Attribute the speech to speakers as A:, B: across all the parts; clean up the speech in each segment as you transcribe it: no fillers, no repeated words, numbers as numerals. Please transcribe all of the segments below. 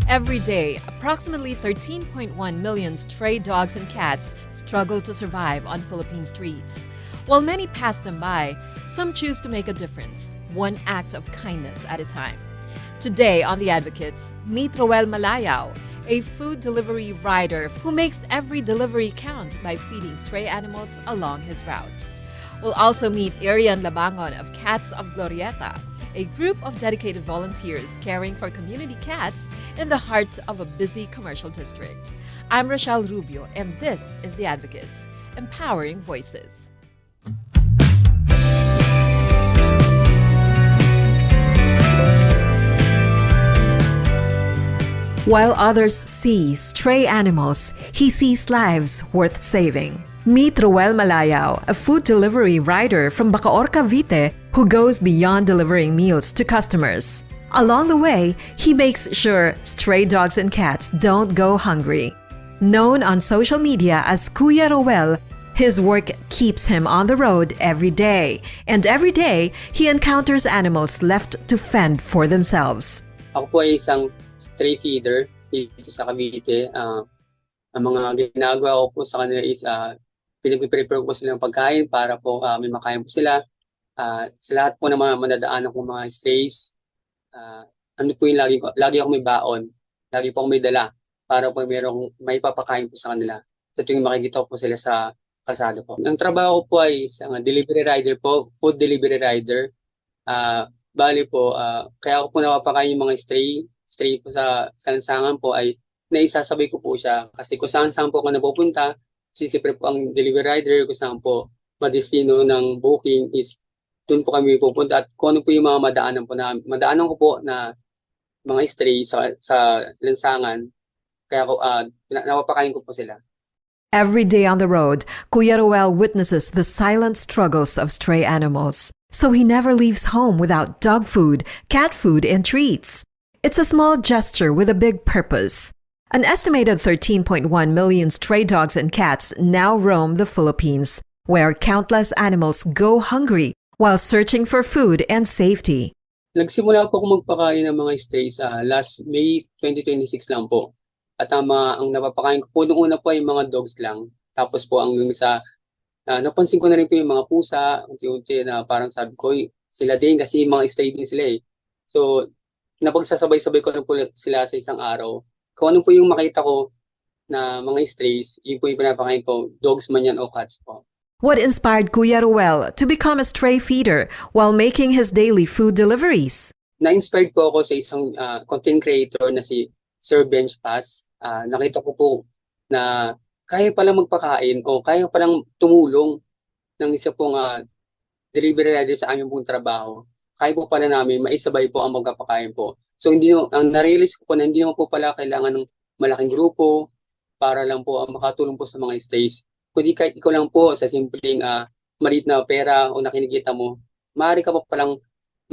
A: Every day, approximately 13.1 million stray dogs and cats struggle to survive on Philippine streets. While many pass them by, some choose to make a difference, one act of kindness at a time. Today on The Advocates, meet Roel Malayao, a food delivery rider who makes every delivery count by feeding stray animals along his route. We'll also meet Arian Labangon of Cats of Glorieta, a group of dedicated volunteers caring for community cats in the heart of a busy commercial district. I'm Rochelle Rubio, and this is The Advocates, Empowering Voices. While others see stray animals, he sees lives worth saving. Meet Roel Malayao, a food delivery rider from Bacoor, Cavite, who goes beyond delivering meals to customers. Along the way, he makes sure stray dogs and cats don't go hungry. Known on social media as Kuya Roel, his work keeps him on the road every day. And every day, he encounters animals left to fend for themselves.
B: Ako po ay isang stray feeder dito sa Cavite. Ang mga ginagawa ko po sa kanila is pinag-prepare ko sila ng pagkain para po may makain po sila. Sa lahat po ng mga madadaanan kong mga strays, ano po yung lagi ako may baon. Lagi po ako may dala para po may papakain po sa kanila. Sa tuwing makikita ko po sila sa kalsada po. Ang trabaho ko po ay isang delivery rider po, food delivery rider. Bali po, kaya ako po napapakain yung mga stray po sa lansangan po ay naisasabay ko po siya. Kasi kung saan po ako napupunta, siyempre po ang delivery rider, kung saan po madestino ng booking is doon po kami pupunta. At kung ano po yung mga madaanan ko po na mga stray sa lansangan, kaya ko napapakain ko po sila.
A: Every day on the road, Kuya Roel witnesses the silent struggles of stray animals. So he never leaves home without dog food, cat food, and treats. It's a small gesture with a big purpose. An estimated 13.1 million stray dogs and cats now roam the Philippines, where countless animals go hungry while searching for food and safety.
B: Nagsimula po ako magpakain ng mga strays last May 2026 lang po. At ang napapakain ko po noong una po ay mga dogs lang. Tapos po napansin ko na rin po yung mga pusa, unti-unti na parang sabi ko, sila din kasi mga stray din sila eh. So, napagsasabay-sabay ko na po sila sa isang araw. Kung ano po yung makita ko na mga strays, yun po yung pinapakain ko, dogs man yan o cats po.
A: What inspired Kuya Roel to become a stray feeder while making his daily food deliveries?
B: Na-inspired po ako sa isang content creator na si Sir Bench Pass. Nakita ko po na kaya palang magpakain o kaya palang tumulong ng isa pong delivery rider sa aming pong trabaho. Kaya po pala namin maisabay po ang magpapakain po. So ang na-realize ko po na hindi naman po pala kailangan ng malaking grupo para lang po makatulong po sa mga strays. Kundi kahit ikaw lang po sa simpleng maliit na pera o nakinikita mo, maaari ka pa palang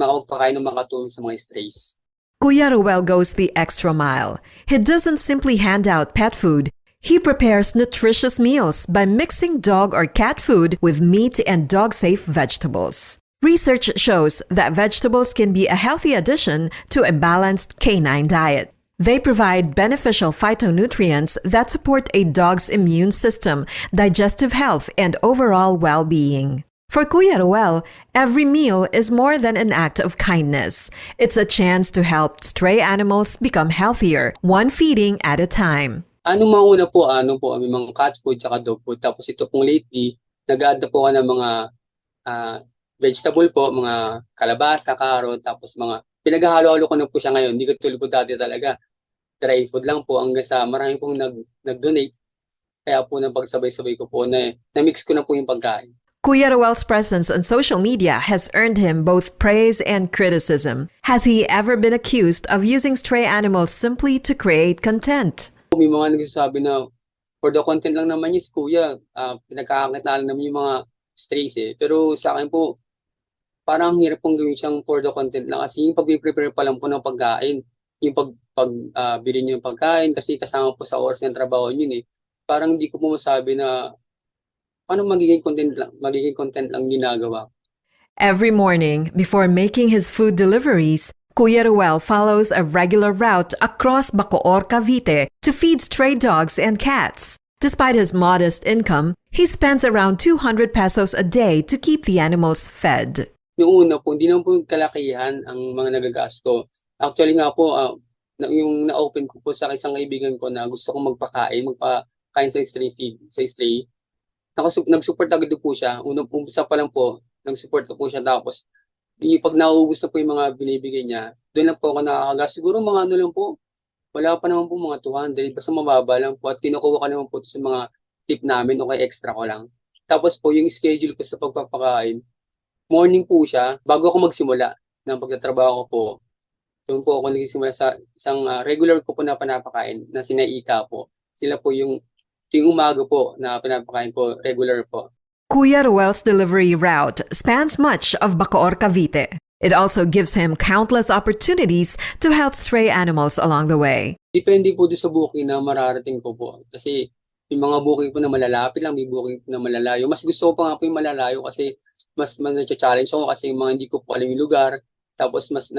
B: makapagpakain ng makatulong sa mga strays.
A: Kuya Roel goes the extra mile. He doesn't simply hand out pet food. He prepares nutritious meals by mixing dog or cat food with meat and dog-safe vegetables. Research shows that vegetables can be a healthy addition to a balanced canine diet. They provide beneficial phytonutrients that support a dog's immune system, digestive health, and overall well-being. For Kuya Roel, every meal is more than an act of kindness. It's a chance to help stray animals become healthier, one feeding at a time.
B: Mauna po, may mga cat food at dog food. Tapos ito pong lately, nag-add po ng mga vegetable po, mga kalabasa, carrot, tapos mga pinaghahalo-halo ko na po siya ngayon. Hindi ko tulad po dati talaga. Dry food lang po hanggang sa marami pong nag-donate. Kaya po napagsabay-sabay ko po na-mix ko na po yung pagkain.
A: Kuya Roel's presence on social media has earned him both praise and criticism. Has he ever been accused of using stray animals simply to create content?
B: May mga nagsasabi na for the content lang naman niya si Kuya, pinagkakakitaan naman yung mga strays eh. Pero sa akin po, parang hirap pong gawin siyang for the content lang kasi yung pag-prepare pa lang po ng pagkain, yung bili niyo ng pagkain kasi kasama po sa oras ng trabaho yun eh. Parang hindi ko po masabi na paano magiging content lang ginagawa.
A: Every morning, before making his food deliveries, Kuya Ruel follows a regular route across Bacoor, Cavite to feed stray dogs and cats. Despite his modest income, he spends around 200 pesos a day to keep the animals fed.
B: Yung una po, hindi naman po kalakihan ang mga nagagasto. Actually nga po, yung na-open ko po sa isang kaibigan ko na gusto kong magpakain sa stray. Nag-support agad po siya. Umpisa pa lang po, nag-support po siya. Tapos, pag nauubos na po yung mga binibigay niya, doon lang po ako nakakagas. Siguro mga ano lang po, wala pa naman po mga 200, basta mababa lang po. At kinukuha ko naman po sa mga tip namin o kay extra ko lang. Tapos po, yung schedule ko sa pagpapakain, morning po siya, bago ako magsimula ng pagtatrabaho ko po, doon po ako nagsisimula sa isang regular ko po na pinapakain na sinaika po. Sila po yung umaga po na pinapakain po, regular po.
A: Kuya Ruel's delivery route spans much of Bacoor, Cavite. It also gives him countless opportunities to help stray animals along the way.
B: Depende po doon sa booking na mararating ko po. Kasi yung mga booking po na malalapit lang, may booking po na malalayo. Mas gusto ko pa nga po yung malalayo kasi mas na-challenge ako kasi yung mga hindi ko po alam yung lugar. Tapos mas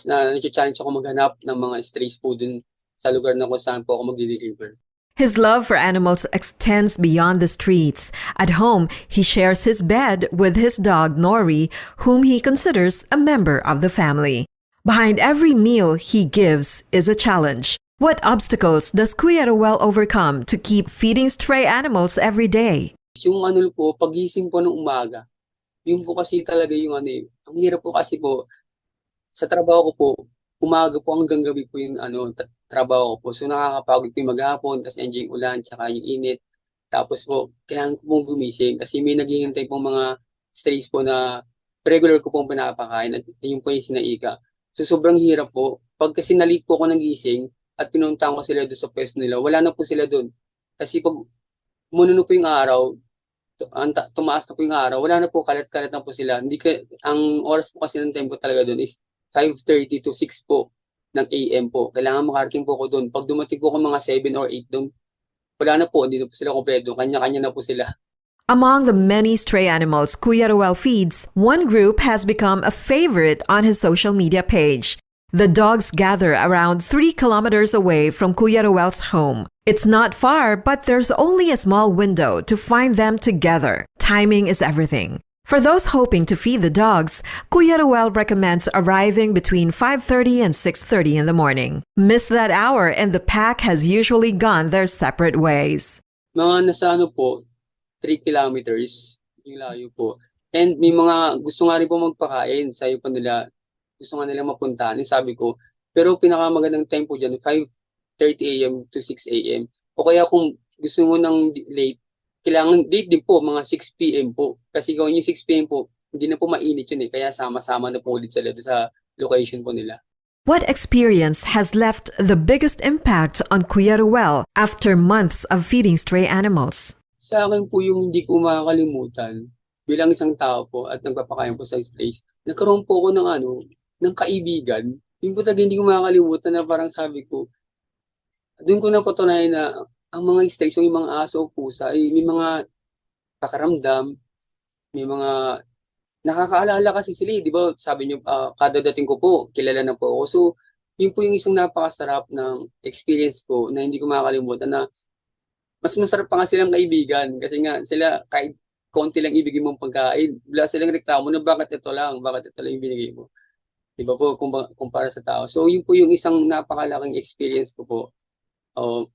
B: na-challenge ako maghanap ng mga strays po dun sa lugar na kung saan po ako mag-deliver.
A: His love for animals extends beyond the streets. At home, he shares his bed with his dog Nori, whom he considers a member of the family. Behind every meal he gives is a challenge. What obstacles does Kuya Ruel overcome to keep feeding stray animals every day?
B: Yung ano po, pagising po ng umaga, yun po kasi talaga yung ano ang hirap po kasi po, sa trabaho ko po, umaga po hanggang gabi po yung trabaho ko po. So nakakapagod po yung maghapon kasi andiyan yung ulan tsaka yung init. Tapos po, kailangan ko pong gumising kasi may naghihintay pong mga strays po na regular ko pong pinapakain at yun po yung sinaika. So sobrang hirap po. Pag kasi na-late po ako ng gising at pinuntahan ko sila doon sa pwesto nila, wala na po sila doon. Kasi pag umuno po yung araw, tumaas na po yung araw, wala na po, kalat-kalat na po sila. Ang oras po kasi ng tempo talaga doon is 5:30 to 6 po ng AM po. Kailangan makarating po ako doon. Pag dumating po ako mga 7 or 8 doon, wala na po, hindi na po sila kompleto. Kanya-kanya na po sila.
A: Among the many stray animals Kuya Ruel feeds, one group has become a favorite on his social media page. The dogs gather around 3 kilometers away from Kuya Ruel's home. It's not far, but there's only a small window to find them together. Timing is everything. For those hoping to feed the dogs, Kuya Ruel recommends arriving between 5:30 and 6:30 in the morning. Miss that hour and the pack has usually gone their separate ways.
B: Mga nasa 3 kilometers yung layo po. And may mga gusto nga rin po magpakain. Sayo pa nila, gusto nga nila mapuntahan. Sabi ko, pero pinakamagandang time po dyan, 5:30 a.m. to 6 a.m. O kaya kung gusto mo ng late, kailangan date din po, mga 6 p.m. po. Kasi kung yung 6 p.m. po, hindi na po mainit yun Kaya sama-sama na po ulit sila sa location po nila.
A: What experience has left the biggest impact on Kuya Ruel after months of feeding stray animals?
B: Sa akin po yung hindi ko makakalimutan bilang isang tao po at nagpapakain po sa strays. Nagkaroon po ako ng kaibigan. Yung po talaga hindi ko makakalimutan na parang sabi ko, doon ko napatunayan na ang mga strays, yung mga aso o pusa, ay may mga pakaramdam, may mga nakakaalala kasi sila, di ba? Sabi niyo, kada dating ko po, kilala na po ako. So, yun po yung isang napakasarap ng experience ko na hindi ko makakalimutan na mas masarap pa nga silang kaibigan kasi nga sila kahit konti lang ibigay mong pagkain, wala silang reklamo na bakit ito lang yung binigay mo. Di ba po, kumpara sa tao. So, yun po yung isang napakalaking experience ko po.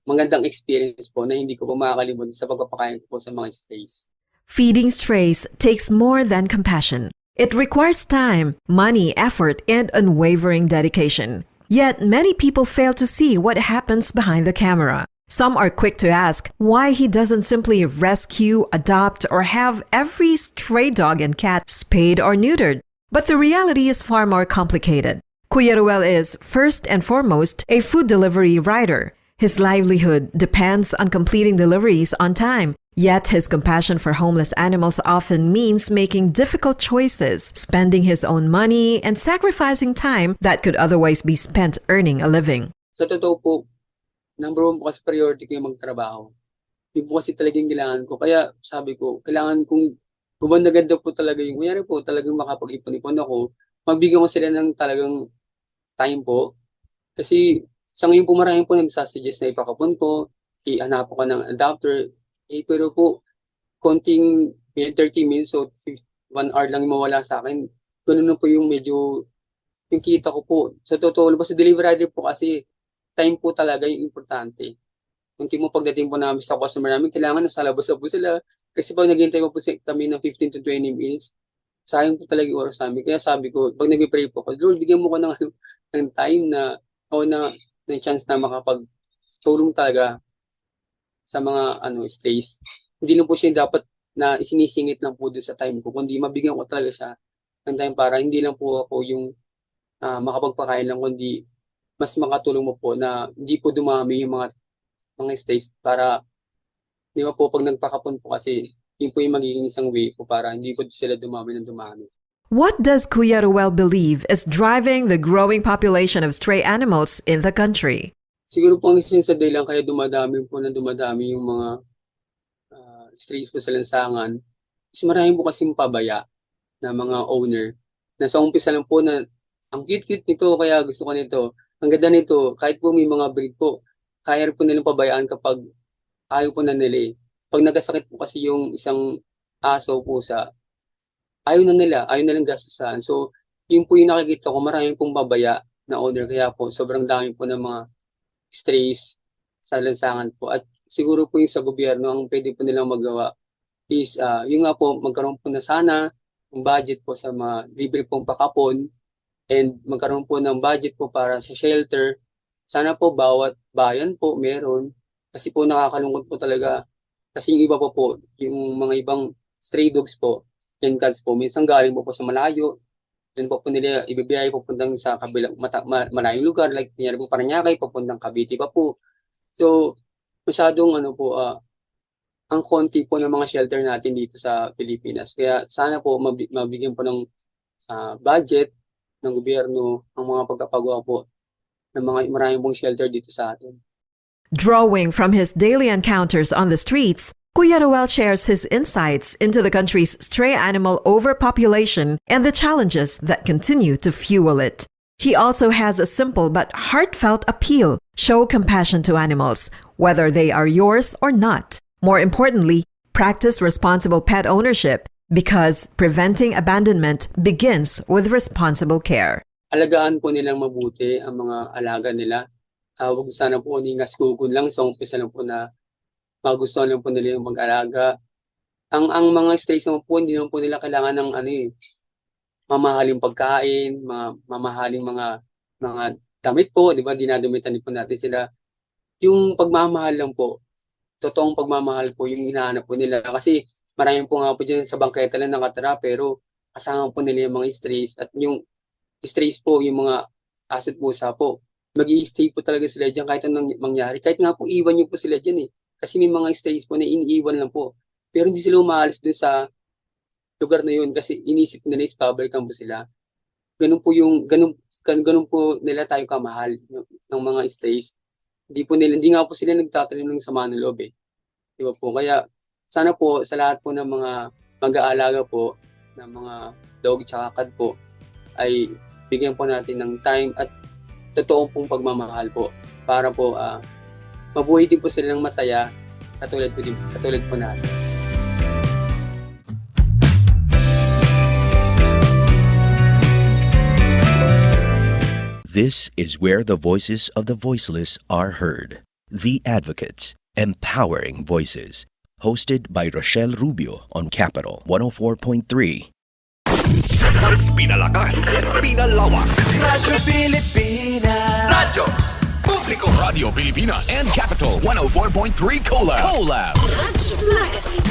B: Magandang experience po na hindi ko po makakalimutan sa pagpapakain ko po sa mga strays.
A: Feeding strays takes more than compassion. It requires time, money, effort, and unwavering dedication. Yet many people fail to see what happens behind the camera. Some are quick to ask why he doesn't simply rescue, adopt, or have every stray dog and cat spayed or neutered. But the reality is far more complicated. Kuya Ruel is, first and foremost, a food delivery rider. His livelihood depends on completing deliveries on time. Yet his compassion for homeless animals often means making difficult choices, spending his own money, and sacrificing time that could otherwise be spent earning a living.
B: Sa totoo po, number one po kasi priority ko yung magtrabaho. Yung po kasi talagang kailangan ko. Kaya sabi ko, kailangan kong gumanda-ganda po talaga yung, kunyari po talagang makapag-ipon-ipon ako, mabigyan ko sila ng talagang time po. Kasi sa ngayon po marami po nagsasuggest na ipakapon ko, ihanapan ko ng adapter. Pero po, konting 30 minutes o 1 hour lang yung mawala sa akin. Ganun na po yung medyo, yung kita ko po. Sa totoo, sa delivery rider po kasi, time po talaga yung importante. Kung mo pagdating po namin sa customer namin, kailangan nasa labas na po sila. Kasi pag naghihintay po kami ng 15 to 20 minutes, sayang po talaga yung oras namin. Kaya sabi ko, pag nag-pray po ko, Lord, bigyan mo ko ng time na, o ng chance na makapagtulong talaga sa mga stays. Hindi lang po siya dapat na isinisingit lang po doon sa time ko, kundi mabigyan ko talaga siya ng time para hindi lang po ako yung makapagpakain lang, kundi mas makatulong mo po na hindi po dumami yung mga stays para, di ba po, pag nagpakapon po kasi, yun po yung magiging isang way po para hindi po sila dumami ng dumami.
A: What does Kuya Ruel believe is driving the growing population of stray animals in the country?
B: Siguro po ang isa sa dahilan kaya dumadami yung mga strays po sa lansangan is marami po kasing pabaya na mga owner na sa umpisa lang po na ang cute-cute nito kaya gusto ko nito. Ang ganda nito, kahit po may mga breed po, kaya po nilang pabayaan kapag ayaw po na nila. Pag nagkasakit po kasi yung isang aso po ayaw na nilang gastusan. So, yun po yung nakikita ko, marami pong pabaya na owner. Kaya po, sobrang dami po ng mga strays sa lansangan po. At siguro po yung sa gobyerno, ang pwede po nilang magawa is, yung nga po, magkaroon po na sana ng budget po sa mga libre pong pakapon and magkaroon po ng budget po para sa shelter. Sana po bawat bayan po meron. Kasi po nakakalungkot po talaga. Kasi yung iba po, yung mga ibang stray dogs po, and cats po, minsan galing po sa malayo. Then po nila ibibiyay pupuntang sa kabilang malayong lugar, like kunyari po Parañaque, papuntang Cavite pa po. So, masyadong ang konti po ng mga shelter natin dito sa Pilipinas. Kaya sana po mabigyan po ng budget ng gobyerno ang mga pagkapagawa po ng mga maraming pong shelter dito sa atin.
A: Drawing from his daily encounters on the streets, Kuya Ruel shares his insights into the country's stray animal overpopulation and the challenges that continue to fuel it. He also has a simple but heartfelt appeal: show compassion to animals, whether they are yours or not. More importantly, practice responsible pet ownership because preventing abandonment begins with responsible care.
B: Alagaan po nilang mabuti ang mga alaga nila. Huwag sana po ningas-kugun lang sa umpisa lang po na magustuhan lang po nila yung mag-alaga. Ang mga strays naman po, hindi naman po nila kailangan ng mamahaling pagkain, mamahaling mga damit po, di ba? Dinadamitan po natin sila. Yung pagmamahal lang po, totoong pagmamahal po yung hinahanap po nila. Kasi maraming po nga po dyan sa bangketa lang nakatira, pero kasama po nila yung mga strays. At yung strays po, yung mga aso't pusa po, mag-i-stay po talaga sila dyan kahit anong mangyari. Kahit nga po iwan nyo po sila dyan eh. Kasi may mga strays po na iniiwan lang po. Pero hindi sila umaalis dun sa lugar na yun kasi inisip nila is pabalikan po sila. Ganun po nila tayo kamahal ng mga strays. Hindi nga po sila nagtatanim ng sama ng loob eh. Di ba po? Kaya sana po sa lahat po ng mga mag-aalaga po ng mga dog tsaka cat po ay bigyan po natin ng time at totoong pong pagmamahal po para po mabuhay din po sila ng masaya katulad po natin.
C: This is where the voices of the voiceless are heard. The Advocates, Empowering Voices. Hosted by Rochelle Rubio on Capital 104.3.
D: Mas pinalakas, pinalawak.
E: Radyo Pilipinas.
D: Radyo Publiko Radio Pilipinas and Capital 104.3 Collab.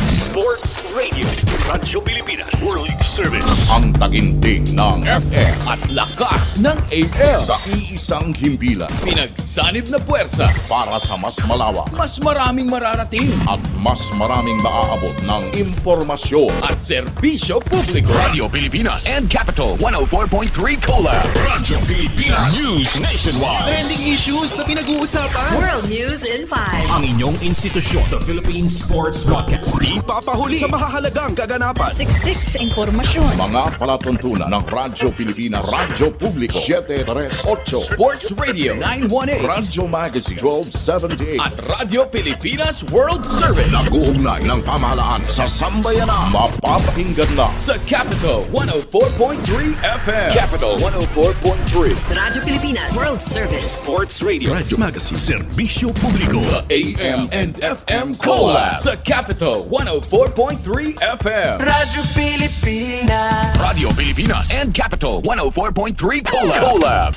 D: Sports Radio Radyo Pilipinas World Service.
F: Ang taginting ng
D: FM at lakas ng AM.
F: sa iisang himpilan
D: Pinagsanib na puwersa
F: para sa mas malawak
D: mas maraming mararating
F: at mas maraming maaabot ng impormasyon.
D: at serbisyo publiko. Radio Pilipinas and Capital 104.3 Collab. Radyo Pilipinas News Nationwide.
G: Trending issues na pinag
E: pinag-uusapan.
G: World News in 5.
D: Ang inyong institusyon sa Philippine Sports Podcast.
E: Di papahuli sa mahahalagang kaganapan.
G: Siksik sa impormasyon.
F: Mga palatuntunan ng Radyo Pilipinas, Radyo Publiko 738,
D: Sports Radio 918
F: Radyo Magazine 1278
D: at Radyo Pilipinas World Service.
F: Nag-uugnay ng pamahalaan sa sambayanan. Mapapakinggan na
D: Sa Capital 104.3 FM. Capital 104.3.
G: Radyo Pilipinas World Service.
D: Sports Radio. Radyo Magazine. Serbisyo Publiko. The AM and FM Collab. Sa Capital 104.3 FM.
E: Radyo Pilipinas.
D: Radio Pilipinas and Capital 104.3 Collab.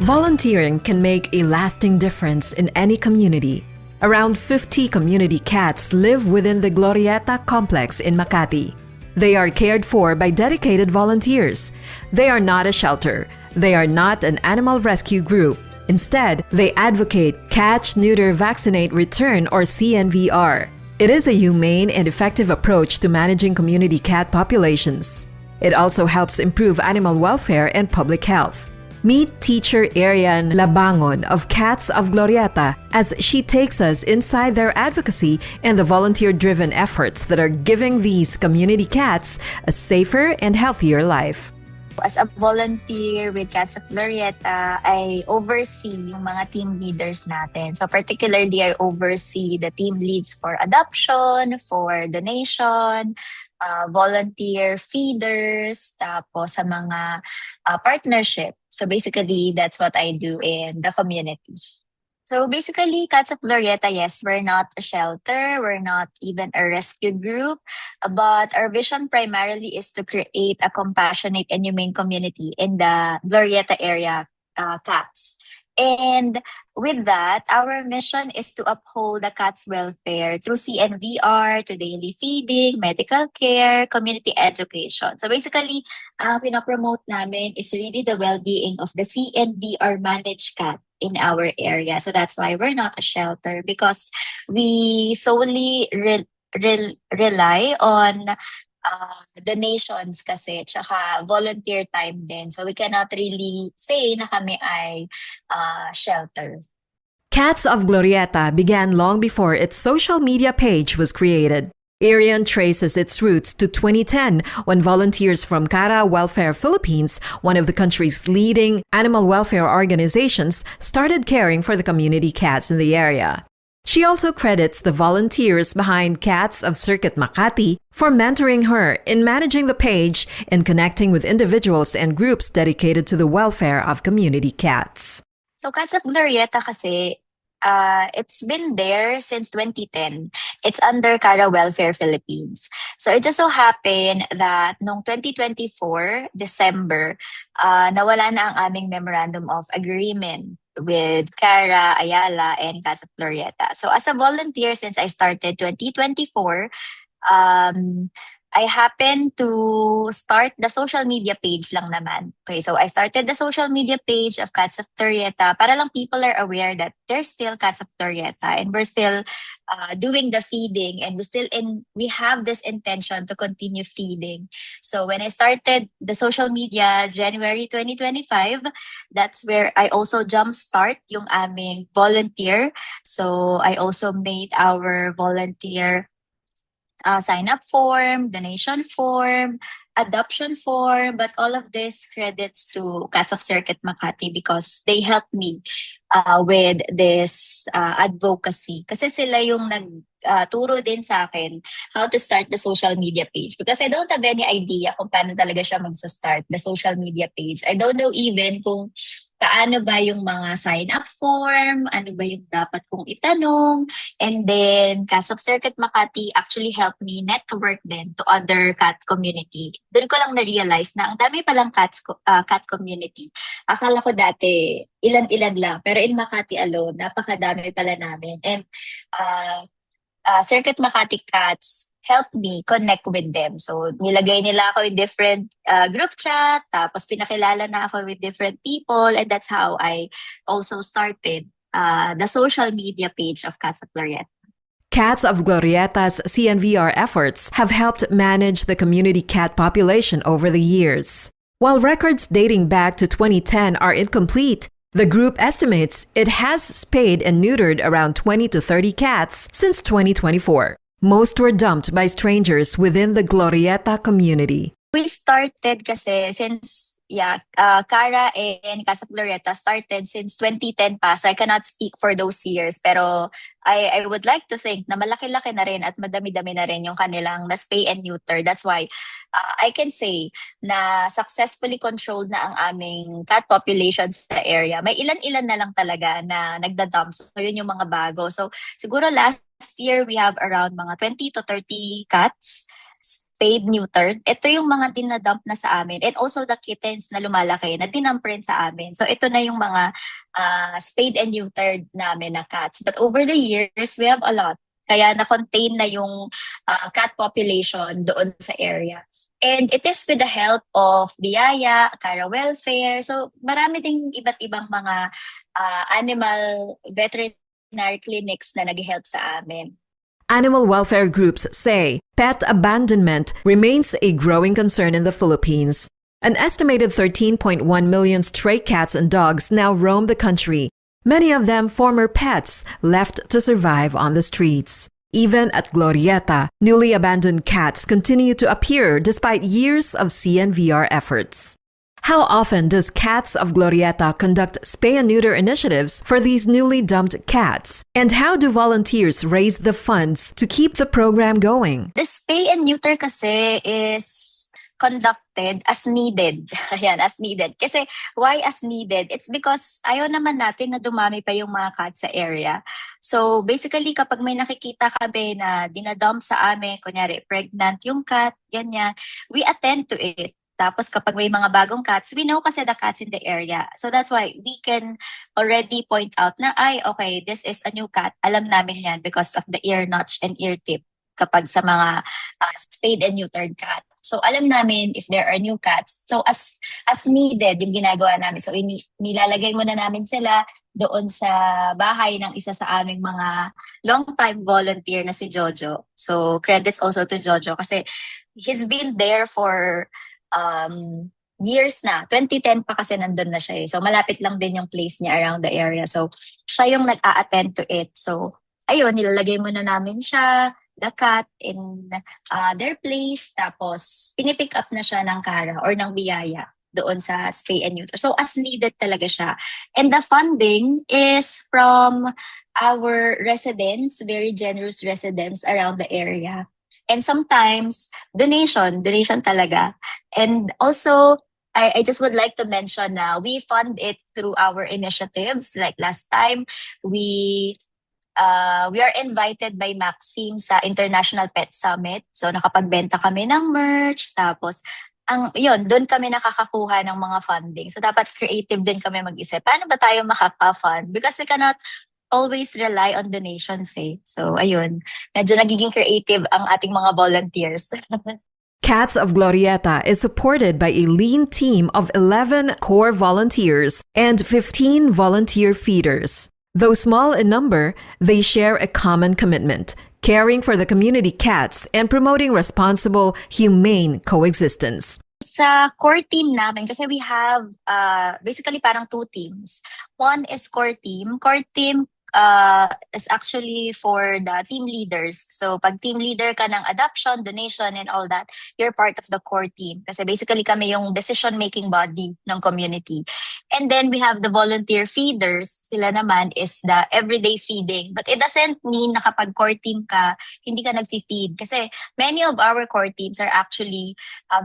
A: Volunteering can make a lasting difference in any community. Around 50 community cats live within the Glorieta complex in Makati. They are cared for by dedicated volunteers. They are not a shelter. They are not an animal rescue group. Instead, they advocate Catch, Neuter, Vaccinate, Return or CNVR. It is a humane and effective approach to managing community cat populations. It also helps improve animal welfare and public health. Meet teacher Arian Labangon of Cats of Glorieta as she takes us inside their advocacy and the volunteer-driven efforts that are giving these community cats a safer and healthier life.
H: As a volunteer with Cats of Glorieta, I oversee yung mga team leaders natin. So particularly, I oversee the team leads for adoption, for donation, volunteer feeders, tapos sa mga partnership. So basically, that's what I do in the community. So basically, Cats of Glorieta, yes, we're not a shelter, we're not even a rescue group, but our vision primarily is to create a compassionate and humane community in the Glorieta area cats. And with that, our mission is to uphold the cat's welfare through CNVR, to daily feeding, medical care, community education. So basically, pinapromote namin is really the well-being of the CNVR managed cat in our area. So that's why we're not a shelter, because we solely rely on donations kasi, tsaka volunteer time din. So we cannot really say na kami ay shelter.
A: Cats of Glorieta began long before its social media page was created. Arian traces its roots to 2010 when volunteers from Cara Welfare Philippines, one of the country's leading animal welfare organizations, started caring for the community cats in the area. She also credits the volunteers behind Cats of Circuit Makati for mentoring her in managing the page and connecting with individuals and groups dedicated to the welfare of community cats.
H: So Cats of Glorieta kasi, it's been there since 2010. It's under Cara Welfare Philippines. So it just so happened that noong 2024, December, nawala na ang aming memorandum of agreement with Cara, Ayala, and Cats of Glorieta. So as a volunteer, since I started 2024, I happened to start the social media page lang naman. Okay, so I started the social media page of Cats of Glorieta para lang people are aware that there's still Cats of Glorieta and we're still doing the feeding, and we have this intention to continue feeding. So when I started the social media January 2025, that's where I also jumpstart yung aming volunteer. So I also made our volunteer sign-up form, donation form, adoption form, but all of this credits to Cats of Circuit Makati because they helped me with this advocacy. Kasi sila yung nagturo din sa akin how to start the social media page because I don't have any idea kung paano talaga siya magsa-start the social media page. I don't know even kung paano ba yung mga sign-up form, ano ba yung dapat kong itanong. And then, Cats of Circuit Makati actually helped me network din to other cat community. Doon ko lang na-realize na ang dami palang cat community. Akala ko dati, ilan-ilan lang. Pero in Makati alone, napakadami pala namin. And Circuit Makati Cats helped me connect with them. So, nilagay nila ako in different group chat, tapos pinakilala na ako with different people, and that's how I also started the social media page of Cats of Glorieta.
A: Cats of Glorieta's CNVR efforts have helped manage the community cat population over the years. While records dating back to 2010 are incomplete, the group estimates it has spayed and neutered around 20 to 30 cats since 2024. Most were dumped by strangers within the Glorieta community.
H: We started kasi since, Cara and Cats of Glorieta started since 2010 pa. So I cannot speak for those years. Pero I would like to think na malaki-laki na rin at madami-dami na rin yung kanilang na-spay and neuter. That's why I can say na successfully controlled na ang aming cat population sa area. May ilan-ilan na lang talaga na nagda-dump. So yun yung mga bago. So siguro last year we have around mga 20 to 30 cats spayed, neutered. Ito yung mga dinadump na sa amin. And also the kittens na lumalaki na dinump rin sa amin. So ito na yung mga spayed and neutered namin na cats. But over the years, we have a lot. Kaya na-contain na yung cat population doon sa area. And it is with the help of Biyaya, Cara Welfare. So marami ding iba't ibang mga animal veterinary clinics na nag-help sa amin.
A: Animal welfare groups say pet abandonment remains a growing concern in the Philippines. An estimated 13.1 million stray cats and dogs now roam the country, many of them former pets left to survive on the streets. Even at Glorieta, newly abandoned cats continue to appear despite years of CNVR efforts. How often does Cats of Glorieta conduct spay and neuter initiatives for these newly dumped cats? And how do volunteers raise the funds to keep the program going?
H: The spay and neuter kasi is conducted as needed. Ayan, as needed. Kasi why as needed? It's because ayaw naman natin na dumami pa yung mga cats sa area. So basically kapag may nakikita kami na dinadump sa amin, kunyari pregnant yung cat, ganyan, we attend to it. Tapos kapag may mga bagong cats, we know kasi the cats in the area. So that's why we can already point out na, okay, this is a new cat. Alam namin yan because of the ear notch and ear tip kapag sa mga spayed and neutered cat. So alam namin if there are new cats. So as needed yung ginagawa namin. So nilalagay muna namin sila doon sa bahay ng isa sa aming mga long-time volunteer na si Jojo. So credits also to Jojo kasi he's been there for years na. 2010 pa kasi nandun na siya eh. So malapit lang din yung place niya around the area. So siya yung nag-a-attend to it. So ayun, nilalagay muna namin siya, the cat in their place. Tapos pinipick up na siya ng Cara or ng Biyaya doon sa spay and neuter. So as needed talaga siya. And the funding is from our residents, very generous residents around the area. And sometimes, donation talaga. And also, I just would like to mention na we fund it through our initiatives. Like last time, we are invited by Maxim sa International Pet Summit. So nakapagbenta kami ng merch. Tapos, doon kami nakakakuha ng mga funding. So dapat creative din kami mag-isip. Paano ba tayo makaka-fund? Because we cannot always rely on donations eh. So ayun, medyo nagiging creative ang ating mga volunteers.
A: Cats of Glorieta is supported by a lean team of 11 core volunteers and 15 volunteer feeders. Though small in number, they share a common commitment, caring for the community cats and promoting responsible, humane coexistence.
H: Sa core team namin, kasi we have basically parang two teams. One is core team. Core team is actually for the team leaders. So pag team leader ka ng adoption, donation, and all that, you're part of the core team. Kasi basically kami yung decision-making body ng community. And then we have the volunteer feeders. Sila naman is the everyday feeding. But it doesn't mean na kapag core team ka, hindi ka nag-feed. Kasi many of our core teams are actually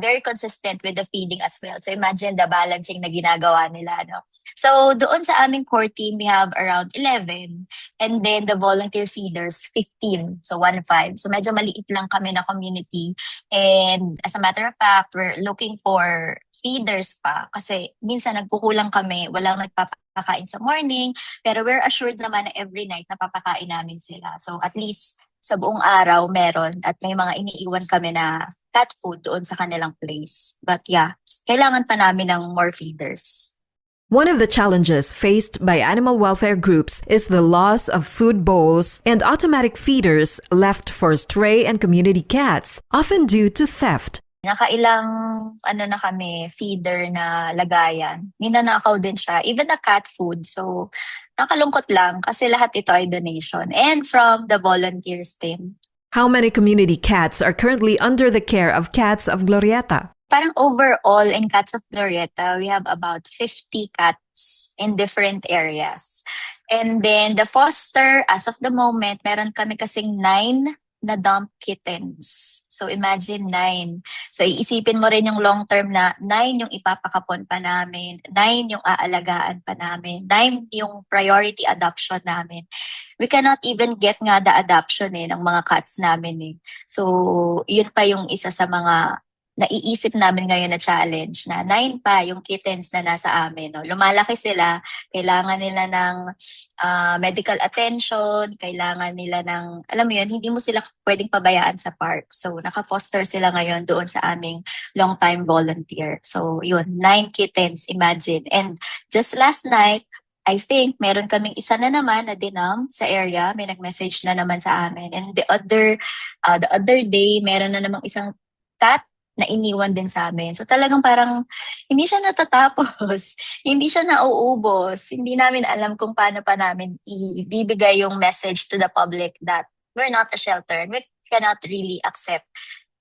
H: very consistent with the feeding as well. So imagine the balancing na ginagawa nila, no? So doon sa aming core team, we have around 11. And then the volunteer feeders, 15. So 1-5. So medyo maliit lang kami na community. And as a matter of fact, we're looking for feeders pa. Kasi minsan nagkukulang kami, walang nagpapakain sa morning. Pero we're assured naman na every night napapakain namin sila. So at least sa buong araw meron. At may mga iniiwan kami na cat food doon sa kanilang place. But yeah, kailangan pa namin ng more feeders.
A: One of the challenges faced by animal welfare groups is the loss of food bowls and automatic feeders left for stray and community cats, often due to theft.
H: Nakailang na kami, feeder na lagayan. Ninanakaw din siya, even the cat food. So, nakalungkot lang kasi lahat ito ay donation and from the volunteers team.
A: How many community cats are currently under the care of Cats of Glorieta?
H: Parang overall in Cats of Glorieta, we have about 50 cats in different areas. And then the foster, as of the moment, meron kami kasing 9 na dump kittens. So imagine 9. So iisipin mo rin yung long term na 9 yung ipapakapon pa namin, 9 yung aalagaan pa namin, 9 yung priority adoption namin. We cannot even get nga the adoption ng mga cats namin. So yun pa yung isa sa mga naiisip namin ngayon na challenge na 9 pa yung kittens na nasa amin. No? Lumalaki sila, kailangan nila ng medical attention, kailangan nila ng, alam mo yun, hindi mo sila pwedeng pabayaan sa park. So naka-foster sila ngayon doon sa aming long-time volunteer. So yun, 9 kittens, imagine. And just last night, I think meron kaming isa na naman na dinam sa area, may nag-message na naman sa amin. And the other day, meron na namang isang cat na iniwan din sa amin. So talagang parang hindi siya natatapos, hindi siya nauubos, hindi namin alam kung paano pa namin ibibigay yung message to the public that we're not a shelter and we cannot really accept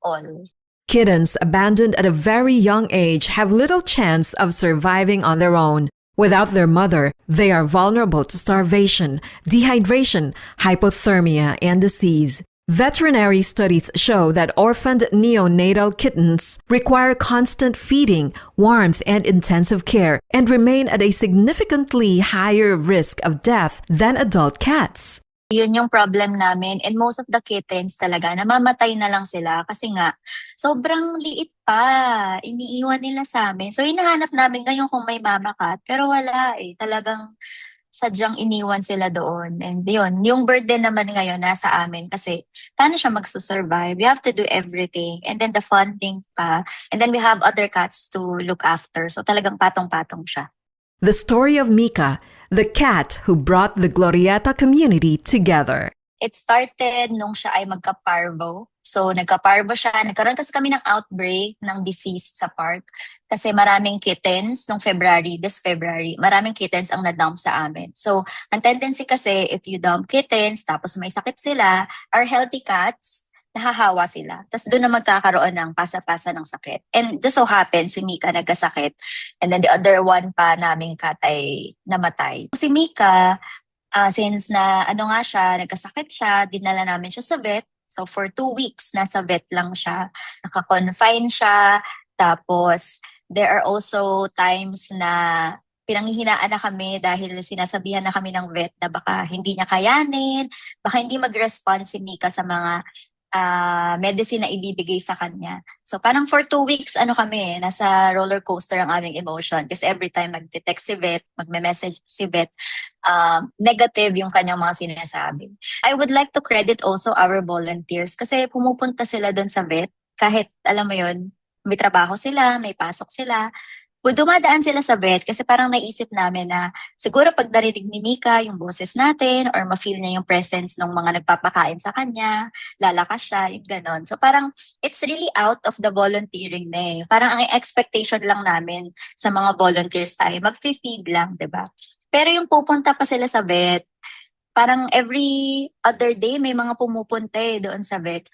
H: all.
A: Kittens abandoned at a very young age have little chance of surviving on their own. Without their mother, they are vulnerable to starvation, dehydration, hypothermia, and disease. Veterinary studies show that orphaned neonatal kittens require constant feeding, warmth, and intensive care, and remain at a significantly higher risk of death than adult cats.
H: Yun yung problem namin, and most of the kittens talaga, namamatay na lang sila kasi nga, sobrang liit pa, iniiwan nila sa amin. So hinahanap namin ngayon kung may mama cat, pero wala talagang sadyang iniwan sila doon. And yun, yung burden naman ngayon nasa amin kasi paano siya magsusurvive? We have to do everything. And then the funding pa. And then we have other cats to look after. So talagang patong-patong siya.
A: The story of Mika, the cat who brought the Glorieta community together.
H: It started nung siya ay magka-parvo. So nagka-parvo siya. Nagkaroon kasi kami ng outbreak ng disease sa park. Kasi maraming kittens nung this February, maraming kittens ang na-dump sa amin. So ang tendency kasi if you dump kittens, tapos may sakit sila, our healthy cats, nahahawa sila. Tapos doon na magkakaroon ng pasa-pasa ng sakit. And just so happens, si Mika nagkasakit. And then the other one pa naming cat ay namatay. Si Mika, since na nagkasakit siya, dinala namin siya sa vet. So for 2 weeks, nasa vet lang siya. Naka-confine siya. Tapos there are also times na pinanghihinaan na kami dahil sinasabihan na kami ng vet na baka hindi niya kayanin, baka hindi mag-respond si Mika sa mga medicine na ibibigay sa kanya. So parang for 2 weeks, kami, nasa roller coaster ang aming emotion. Kasi every time mag-text si vet, magme-message si vet, negative yung kanyang mga sinasabi. I would like to credit also our volunteers kasi pumupunta sila doon sa vet kahit, alam mo yun, may trabaho sila, may pasok sila. Dumadaan sila sa vet kasi parang naisip namin na siguro pag narinig ni Mika yung boses natin or ma-feel niya yung presence ng mga nagpapakain sa kanya, lalakas siya, yung ganon. So parang it's really out of the volunteering na Parang ang expectation lang namin sa mga volunteers tayo, mag-feed lang, diba? Pero yung pupunta pa sila sa vet, parang every other day may mga pumupunta doon sa vet.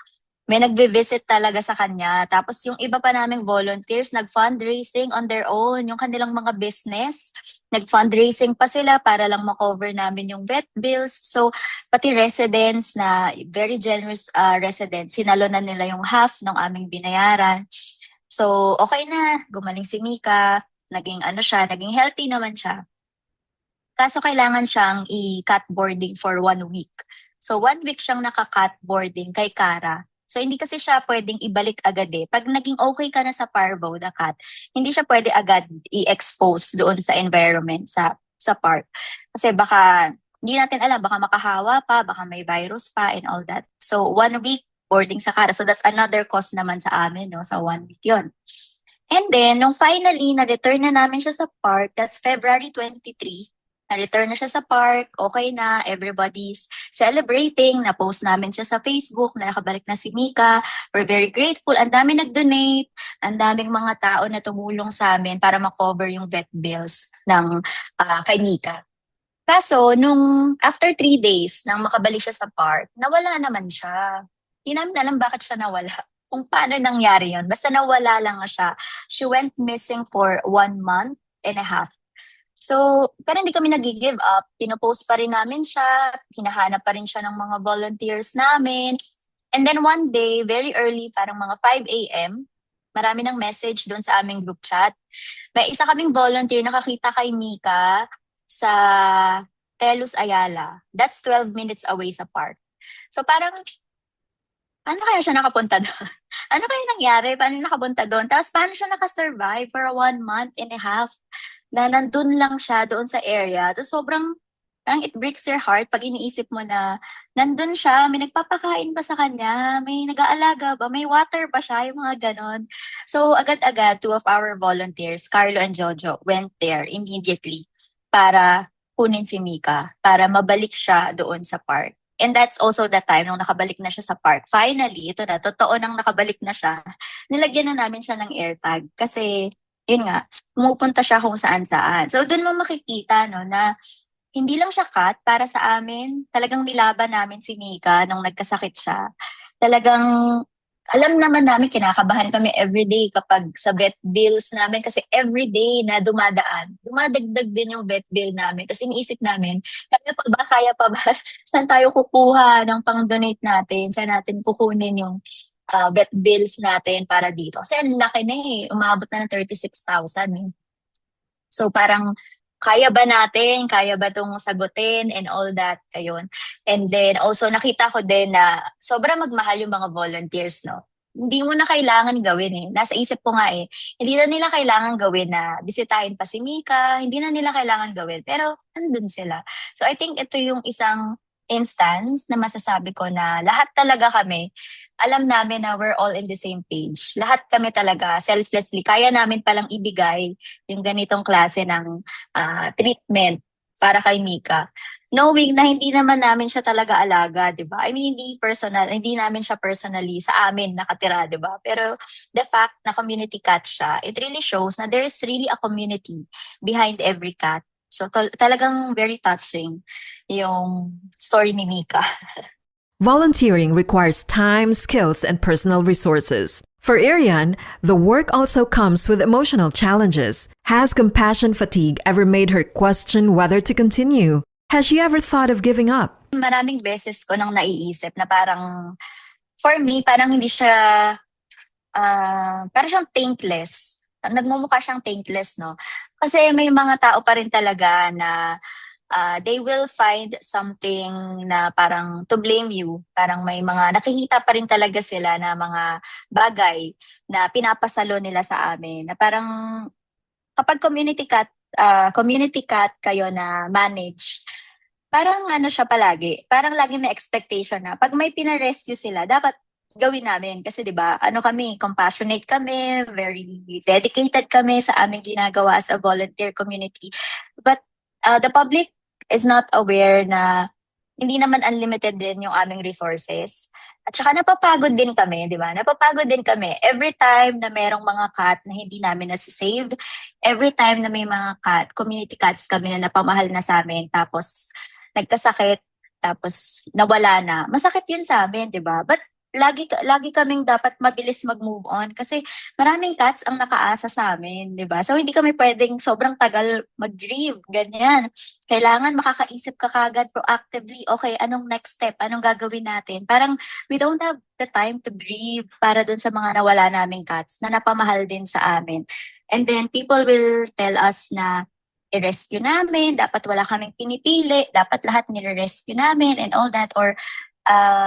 H: May nagbe-visit talaga sa kanya. Tapos yung iba pa naming volunteers, nag-fundraising on their own. Yung kanilang mga business, nag-fundraising pa sila para lang makover namin yung vet bills. So, pati residents na very generous residents, sinalo na nila yung half ng aming binayaran. So, okay na. Gumaling si Mika. Naging naging healthy naman siya. Kaso kailangan siyang i-cat boarding for 1 week. So, 1 week siyang naka-cat boarding kay Cara. So, hindi kasi siya pwedeng ibalik agad Pag naging okay ka na sa parvo, the cat, hindi siya pwede agad i-expose doon sa environment, sa park. Kasi baka, hindi natin alam, baka makahawa pa, baka may virus pa and all that. So, 1 week boarding sa Cara. So, that's another cost naman sa amin, no? Sa 1 week yon. And then, nung finally, na-return na namin siya sa park, that's February 23, na-return na siya sa park, okay na, everybody's celebrating, na-post namin siya sa Facebook, na nakabalik na si Mika. We're very grateful. Ang dami nag-donate, ang daming mga tao na tumulong sa amin para ma-cover yung vet bills ng kay Mika. Kaso, nung after 3 days nang makabalik siya sa park, nawala naman siya. Hindi namin alam bakit siya nawala. Kung paano nangyari yun. Basta nawala lang siya. She went missing for 1.5 months. So, pero hindi kami nag-give up. Pinopost pa rin namin siya. Hinahanap pa rin siya ng mga volunteers namin. And then one day, very early, parang mga 5 a.m., marami ng message doon sa aming group chat. May isa kaming volunteer nakakita kay Mika sa Telus Ayala. That's 12 minutes away sa park. So parang, paano kaya siya nakapunta doon? Ano kaya nangyari? Paano nakapunta doon? Tapos paano siya nakasurvive for 1.5 months na nandun lang siya doon sa area? Tapos sobrang, parang it breaks your heart pag iniisip mo na nandun siya, may nagpapakain ba sa kanya, may nag-aalaga ba, may water ba siya, yung mga ganon. So agad-agad, 2 of our volunteers, Carlo and Jojo, went there immediately para kunin si Mika, para mabalik siya doon sa park. And that's also the time nung nakabalik na siya sa park. Finally, ito na, totoo nang nakabalik na siya. Nilagyan na namin siya ng AirTag kasi, yun nga, pumupunta siya kung saan-saan. So, doon mo makikita, no, na hindi lang siya cat para sa amin. Talagang nilaban namin si Mika nung nagkasakit siya. Talagang, alam naman namin, kinakabahan kami everyday kapag sa vet bills namin kasi everyday na dumadaan, dumadagdag din yung vet bill namin. Tapos iniisip namin, kaya pa ba? Saan tayo kukuha ng pang-donate natin? Saan natin kukunin yung vet bills natin para dito? Kasi ang laki na umabot na ng 36,000 eh. So parang, kaya ba natin? Kaya ba itong sagutin and all that? Ayun. And then also nakita ko din na sobrang magmahal yung mga volunteers, no? Hindi mo na kailangan gawin eh. Nasa isip ko nga eh. Hindi na nila kailangan gawin na bisitahin pa si Mika. Hindi na nila kailangan gawin. Pero nandun sila. So I think ito yung isang instance na masasabi ko na lahat talaga kami, alam namin na we're all in the same page. Lahat kami talaga, selflessly, kaya namin palang ibigay yung ganitong klase ng treatment para kay Mika. Knowing na hindi naman namin siya talaga alaga, di ba? I mean, hindi namin siya personally sa amin nakatira, di ba? Pero the fact na community cat siya, it really shows na there is really a community behind every cat. So talagang very touching yung story ni Mika.
A: Volunteering requires time, skills, and personal resources. For Arian, the work also comes with emotional challenges. Has compassion fatigue ever made her question whether to continue? Has she ever thought of giving up?
H: Maraming beses ko nang naiisip na parang, for me, parang hindi siya, parang siyang taintless. Nagmumukha siyang taintless, no? Kasi may mga tao pa rin talaga na they will find something na parang to blame you. Parang may mga nakikita pa rin talaga sila na mga bagay na pinapasalo nila sa amin. Na parang kapag community cat kayo na manage, parang ano siya palagi, parang lagi may expectation na pag may pina-rescue sila, dapat gawin namin. Kasi 'di ba, ano kami, compassionate kami, very dedicated kami sa aming ginagawa as a volunteer community. But the public is not aware na hindi naman unlimited din yung aming resources. At saka napapagod din kami, di ba? Napapagod din kami. Every time na merong mga cat na hindi namin nasi-save, every time na may mga cat, community cats kami na napamahal na sa amin, tapos nagkasakit, tapos nawala na, masakit yun sa amin, di ba? But lagi kaming dapat mabilis mag-move on kasi maraming cats ang nakaasa sa amin, 'di ba? So hindi kami pwedeng sobrang tagal mag-grieve, ganyan. Kailangan makakaisip ka kagad proactively, okay, anong next step? Anong gagawin natin? Parang we don't have the time to grieve para dun sa mga nawala naming cats na napamahal din sa amin. And then people will tell us na i-rescue namin, dapat wala kaming pinipili, dapat lahat nire-rescue namin and all that, or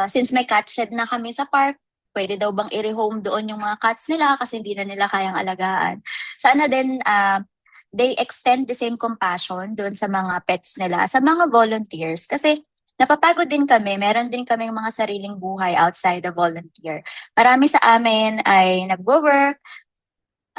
H: since may cat shed na kami sa park, pwede daw bang i-rehome doon yung mga cats nila kasi hindi na nila kayang alagaan. Sana din they extend the same compassion doon sa mga pets nila, sa mga volunteers. Kasi napapagod din kami, meron din kaming mga sariling buhay outside the volunteer. Marami sa amin ay nagwo-work,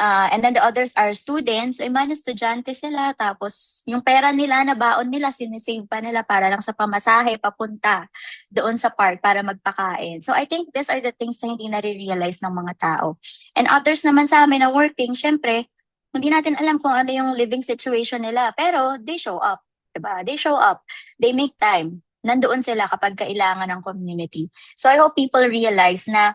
H: And then the others are students. So imagine, estudyante sila. Tapos yung pera nila na baon nila, sinisave pa nila para lang sa pamasahe papunta doon sa park para magpakain. So I think these are the things na hindi nare-realize ng mga tao. And others naman sa amin na working, syempre, hindi natin alam kung ano yung living situation nila. Pero they show up. Diba? They show up. They make time. Nandoon sila kapag kailangan ng community. So I hope people realize na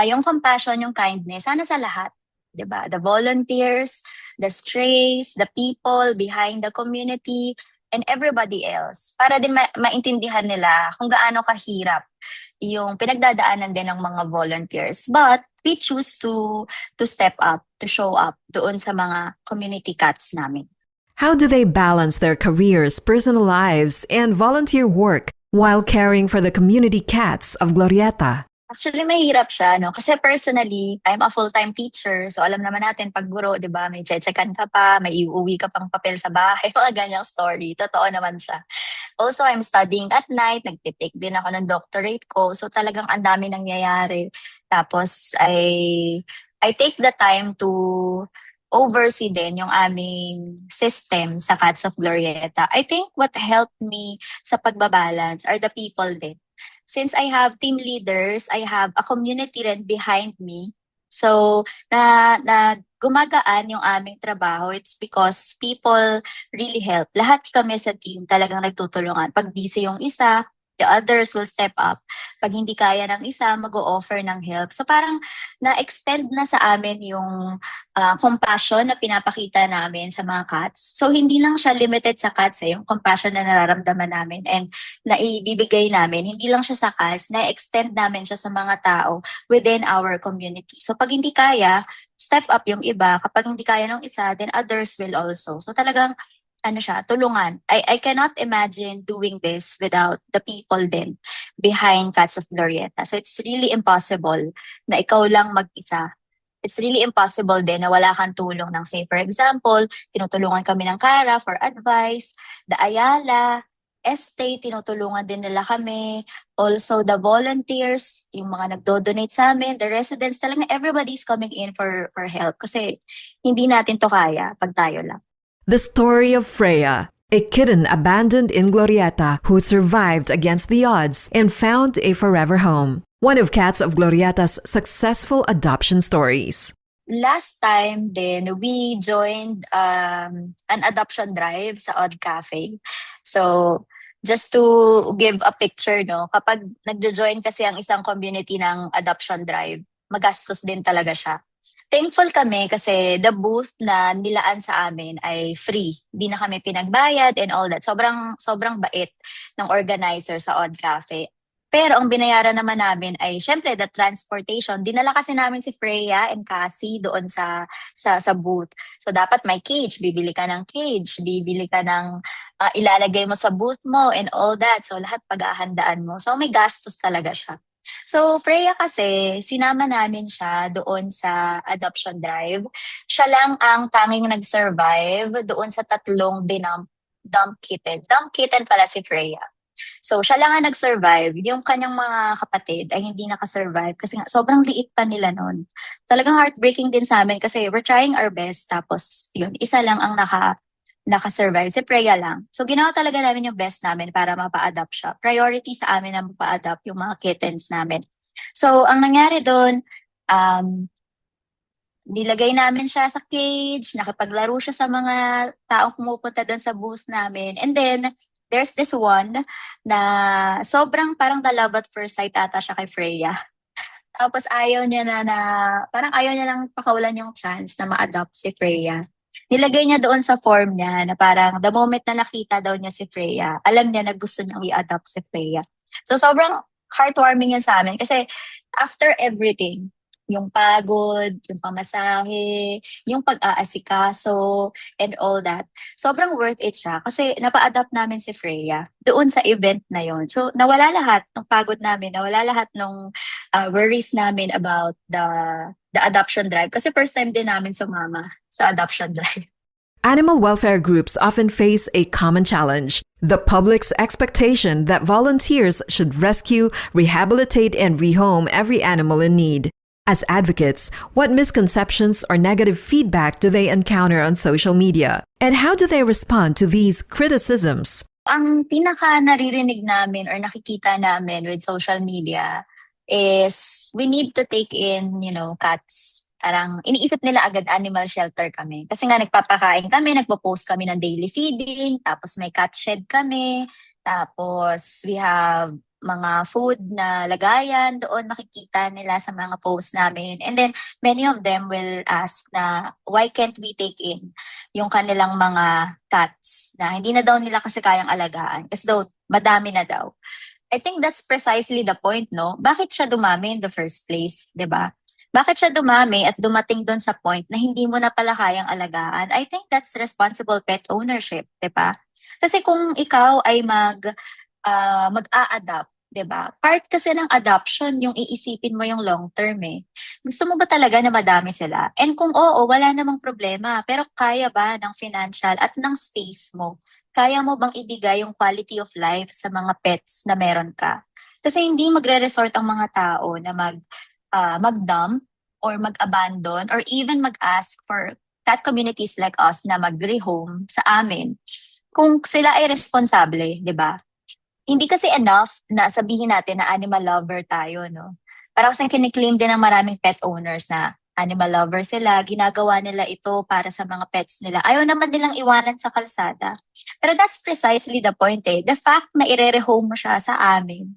H: yung compassion, yung kindness, sana sa lahat. Diba? The volunteers, the strays, the people behind the community, and everybody else. Para din maintindihan nila kung gaano kahirap yung pinagdadaanan din ng mga volunteers. But we choose to step up, to show up doon sa mga community cats namin.
A: How do they balance their careers, personal lives, and volunteer work while caring for the community cats of Glorieta?
H: Actually, mahirap siya, no? Kasi personally, I'm a full-time teacher. So, alam naman natin, pag guro, di ba, may chechekan ka pa, may iuwi ka pang papel sa bahay, mga ganyang story. Totoo naman siya. Also, I'm studying at night. Nagtitake din ako ng doctorate ko. So, talagang ang dami nangyayari. Tapos, I take the time to oversee din yung aming system sa Cats of Glorieta. I think what helped me sa pagbabalance are the people din. Since I have team leaders, I have a community rin behind me. So, na gumagaan yung aming trabaho, it's because people really help. Lahat kami sa team talagang nagtutulungan. Pag busy yung isa, the others will step up. Pag hindi kaya ng isa, mag-o-offer ng help. So parang na-extend na sa amin yung compassion na pinapakita namin sa mga cats. So hindi lang siya limited sa cats, yung compassion na nararamdaman namin and na ibibigay namin. Hindi lang siya sa cats, na-extend namin siya sa mga tao within our community. So pag hindi kaya, step up yung iba. Kapag hindi kaya ng isa, then others will also. So talagang tulungan. I cannot imagine doing this without the people then behind Cats of Glorieta. So it's really impossible na ikaw lang mag-isa. It's really impossible din na wala kang tulong ng, say, for example, tinutulungan kami ng Cara for advice, the Ayala, Estate, tinutulungan din nila kami. Also, the volunteers, yung mga nagdo-donate sa amin, the residents, talagang everybody's coming in for help kasi hindi natin to kaya pag tayo lang.
A: The story of Freya, a kitten abandoned in Glorieta who survived against the odds and found a forever home. One of Cats of Glorieta's successful adoption stories.
H: Last time then we joined an adoption drive sa Odd Cafe. So just to give a picture, no, kapag nagjo-join kasi ang isang community ng adoption drive, magastos din talaga siya. Thankful kami kasi the booth na nilaan sa amin ay free. Hindi na kami pinagbayad and all that. Sobrang bait ng organizer sa Odd Cafe. Pero ang binayaran naman namin ay syempre the transportation. Dinala kasi namin si Freya and Cassie doon sa booth. So dapat may cage, bibili ka ng cage, bibili ka ng ilalagay mo sa booth mo and all that. So lahat pag-ahandaan mo. So may gastos talaga siya. So, Freya kasi, sinama namin siya doon sa adoption drive. Siya lang ang tanging nag-survive doon sa 3 dump kitten. Dump kitten pala si Freya. So, siya lang ang nag-survive. Yung kanyang mga kapatid ay hindi nakasurvive kasi nga, sobrang liit pa nila noon. Talagang heartbreaking din sa amin kasi we're trying our best. Tapos, yun, isa lang ang nakasurvive, si Freya lang. So, ginawa talaga namin yung best namin para mapa-adopt siya. Priority sa amin na mapa-adopt yung mga kittens namin. So, ang nangyari doon, nilagay namin siya sa cage, nakipaglaro siya sa mga taong pumupunta doon sa booth namin. And then, there's this one na sobrang parang the love at first sight ata siya kay Freya. Tapos ayaw niya parang ayaw niya lang pakawalan yung chance na ma-adopt si Freya. Nilagay niya doon sa form niya na parang the moment na nakita daw niya si Freya, alam niya na gusto niyang i-adopt si Freya. So sobrang heartwarming yan sa amin kasi after everything, yung pagod, yung pamasahe, yung pag-aasikaso, and all that, sobrang worth it siya kasi napa-adopt namin si Freya doon sa event na yon. So nawala lahat ng pagod namin, nawala lahat ng worries namin about the adoption drive kasi first time din namin sumama sa adoption drive.
A: Animal welfare groups often face a common challenge: the public's expectation that volunteers should rescue, rehabilitate, and rehome every animal in need. As advocates, what misconceptions or negative feedback do they encounter on social media? And how do they respond to these criticisms?
H: Ang pinaka naririnig namin or nakikita namin with social media is we need to take in, cats. Parang iniisip nila agad animal shelter kami. Kasi nga nagpapakain kami, nagpo-post kami ng daily feeding, tapos may cat shed kami, tapos we have mga food na lagayan doon makikita nila sa mga posts namin. And then many of them will ask na why can't we take in yung kanilang mga cats na hindi na daw nila kasi kayang alagaan kasi daw madami na daw. I think that's precisely the point, no? Bakit siya dumami in the first place, 'di ba? Bakit siya dumami at dumating doon sa point na hindi mo na pala kayang alagaan? I think that's responsible pet ownership, 'di ba? Kasi kung ikaw ay mag-a-adapt, 'di ba? Part kasi ng adoption yung iisipin mo yung long term eh. Gusto mo ba talaga na madami sila? And kung oo, wala namang problema, pero kaya ba ng financial at ng space mo? Kaya mo bang ibigay yung quality of life sa mga pets na meron ka? Kasi hindi magre-resort ang mga tao na mag-dump or mag-abandon or even mag-ask for cat communities like us na mag-rehome sa amin kung sila ay responsable, 'di ba? Hindi kasi enough na sabihin natin na animal lover tayo, no? Parang kasi kiniklaim din ng maraming pet owners na animal lover sila, ginagawa nila ito para sa mga pets nila. Ayaw naman nilang iwanan sa kalsada. Pero that's precisely the point eh. The fact na ire-rehome mo siya sa amin,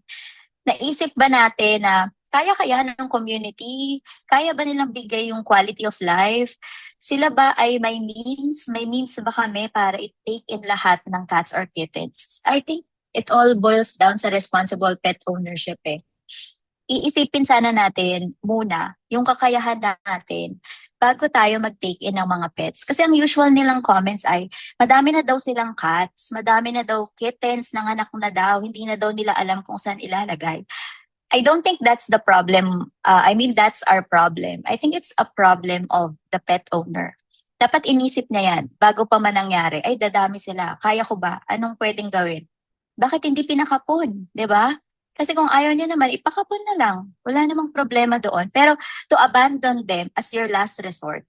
H: naisip ba natin na kaya ng community? Kaya ba nilang bigay yung quality of life? Sila ba ay may means? May means ba kami para i-take in lahat ng cats or kittens? I think it all boils down sa responsible pet ownership eh. Iisipin sana natin muna yung kakayahan natin bago tayo mag-take in ng mga pets. Kasi ang usual nilang comments ay, madami na daw silang cats, madami na daw kittens, nanganak na daw, hindi na daw nila alam kung saan ilalagay. I don't think that's the problem. That's our problem. I think it's a problem of the pet owner. Dapat inisip niya yan bago pa man nangyari. Ay, dadami sila. Kaya ko ba? Anong pwedeng gawin? Bakit hindi pinakapon? 'Di ba? Kasi kung ayaw niya naman, ipakapon na lang. Wala namang problema doon. Pero to abandon them as your last resort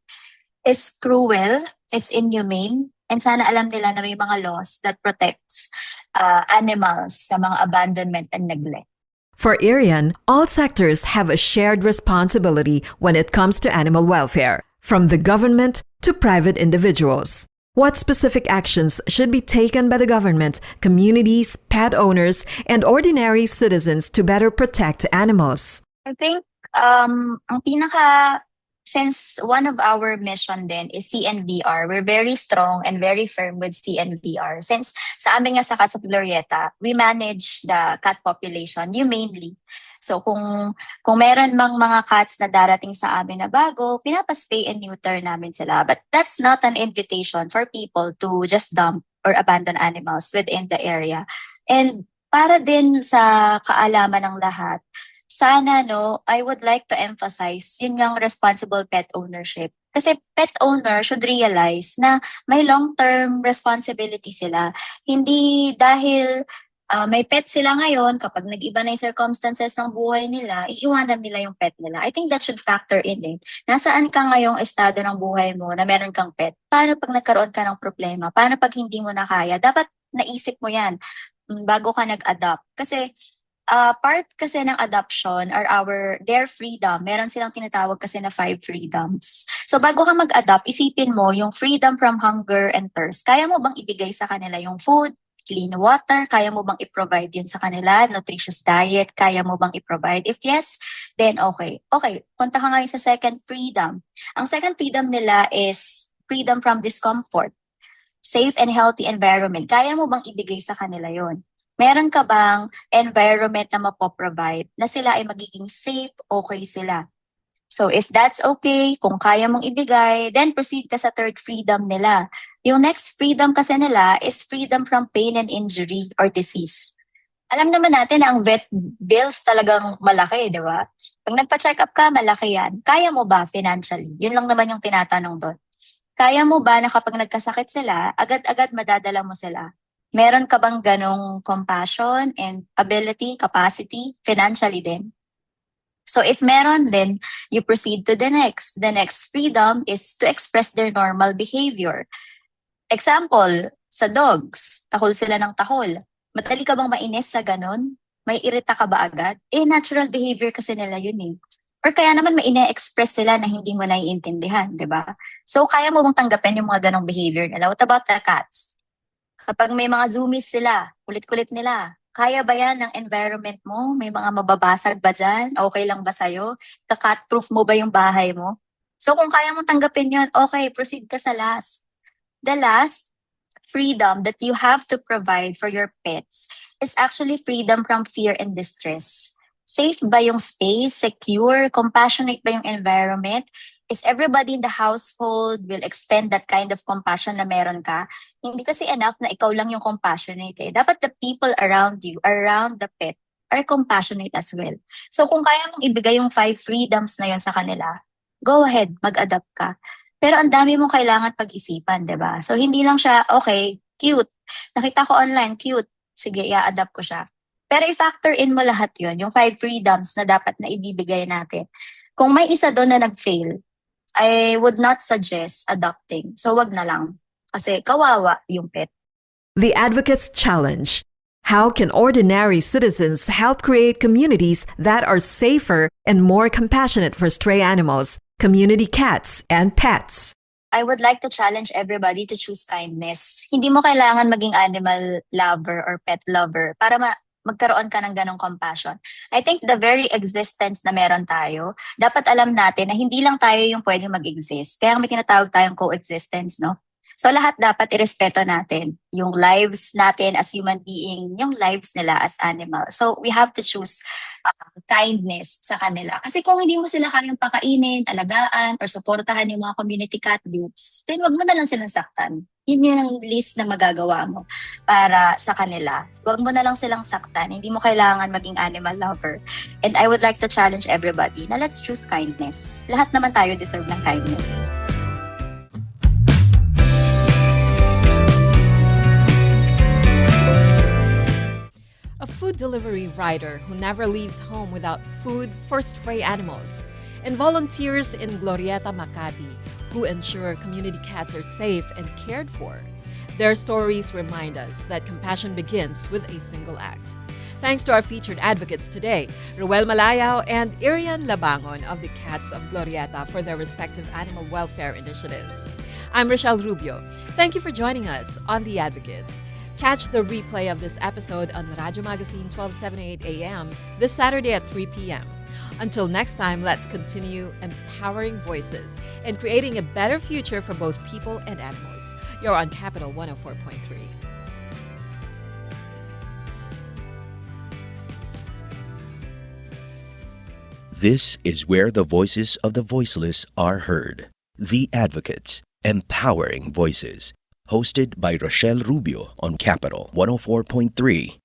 H: is cruel, is inhumane, and sana alam nila na may mga laws that protects animals sa mga abandonment and neglect.
A: For Irian, all sectors have a shared responsibility when it comes to animal welfare, from the government to private individuals. What specific actions should be taken by the government, communities, pet owners, and ordinary citizens to better protect animals?
H: I think since one of our mission then is CNVR, we're very strong and very firm with CNVR. Since sa amin nga sa Casa Glorieta, we manage the cat population humanely. So kung meron mang mga cats na darating sa amin na bago, pinapaspay and neuter namin sila. But that's not an invitation for people to just dump or abandon animals within the area. And para din sa kaalaman ng lahat, sana I would like to emphasize yun ngang responsible pet ownership. Kasi pet owner should realize na may long-term responsibility sila. Hindi dahil may pet sila ngayon, kapag nag-iba na yung circumstances ng buhay nila, iiwanan nila yung pet nila. I think that should factor in eh. Nasaan ka ngayong estado ng buhay mo na meron kang pet? Paano pag nagkaroon ka ng problema? Paano pag hindi mo na kaya? Dapat naisip mo yan bago ka nag-adopt. Kasi part kasi ng adoption are their freedom. Meron silang tinatawag kasi na 5 freedoms. So bago ka mag-adopt, isipin mo yung freedom from hunger and thirst. Kaya mo bang ibigay sa kanila yung food, clean water? Kaya mo bang i-provide yun sa kanila? Nutritious diet? Kaya mo bang i-provide? If yes, then okay. Okay, punta ka ngayon sa second freedom. Ang second freedom nila is freedom from discomfort. Safe and healthy environment. Kaya mo bang ibigay sa kanila yon? Meron ka bang environment na mapoprovide na sila ay magiging safe, okay sila? So if that's okay, kung kaya mong ibigay, then proceed ka sa third freedom nila. Yung next freedom kasi nila is freedom from pain and injury or disease. Alam naman natin na ang vet bills talagang malaki, di ba? Pag nagpa-check up ka, malaki yan. Kaya mo ba financially? Yun lang naman yung tinatanong doon. Kaya mo ba na kapag nagkasakit sila, agad-agad madadala mo sila? Meron ka bang ganong compassion and ability, capacity, financially din? So if meron, then you proceed to the next. The next freedom is to express their normal behavior. Example, sa dogs, tahol sila ng tahol. Madali ka bang mainis sa ganon? May irita ka ba agad? Natural behavior kasi nila yun eh. Or kaya naman may ine-express sila na hindi mo naiintindihan, di ba? So kaya mo bang tanggapin yung mga ganong behavior nila? What about the cats? Kapag may mga zoomies sila, kulit-kulit nila, kaya ba yan ng environment mo? May mga mababasag ba dyan? Okay lang ba sa'yo? Ka-cat-proof mo ba yung bahay mo? So kung kaya mo tanggapin yun, okay, proceed ka sa last. The last freedom that you have to provide for your pets is actually freedom from fear and distress. Safe ba yung space? Secure? Compassionate ba yung environment? Is everybody in the household will extend that kind of compassion na meron ka? Hindi kasi enough na ikaw lang yung compassionate eh. Dapat the people around you, around the pet, are compassionate as well. So kung kaya mong ibigay yung 5 freedoms na yon sa kanila, go ahead, mag-adapt ka. Pero ang dami mong kailangan pag-isipan, di ba? So hindi lang siya, okay, cute. Nakita ko online, cute. Sige, i-adapt ko siya. Pero i-factor in mo lahat yun, yung 5 freedoms na dapat na ibibigay natin. Kung may isa doon na nag-fail, I would not suggest adopting. So wag na lang. Kasi kawawa yung pet.
A: The Advocates Challenge. How can ordinary citizens help create communities that are safer and more compassionate for stray animals, community cats, and pets?
H: I would like to challenge everybody to choose kindness. Hindi mo kailangan maging animal lover or pet lover para magkaroon ka ng ganong compassion. I think the very existence na meron tayo, dapat alam natin na hindi lang tayo yung pwedeng mag-exist. Kaya may tinatawag tayong coexistence, no? So lahat dapat irespeto natin. Yung lives natin as human being, yung lives nila as animal. So we have to choose kindness sa kanila. Kasi kung hindi mo sila kayang pakainin, alagaan, or supportahan yung mga community cat groups, then wag mo na lang silang saktan. Yun ang least na magagawa mo para sa kanila. Wag mo na lang silang saktan. Hindi mo kailangan maging animal lover. And I would like to challenge everybody na let's choose kindness. Lahat naman tayo deserve ng kindness.
A: A food delivery rider who never leaves home without food for stray animals, and volunteers in Glorieta, Makati, who ensure community cats are safe and cared for. Their stories remind us that compassion begins with a single act. Thanks to our featured advocates today, Ruel Malayao and Irian Labangon of the Cats of Glorieta for their respective animal welfare initiatives. I'm Rochelle Rubio. Thank you for joining us on The Advocates. Catch the replay of this episode on Radyo Magazine 1278 AM this Saturday at 3 p.m. Until next time, let's continue empowering voices and creating a better future for both people and animals. You're on Capital 104.3.
C: This is where the voices of the voiceless are heard. The Advocates, empowering voices. Hosted by Rochelle Rubio on Capital 104.3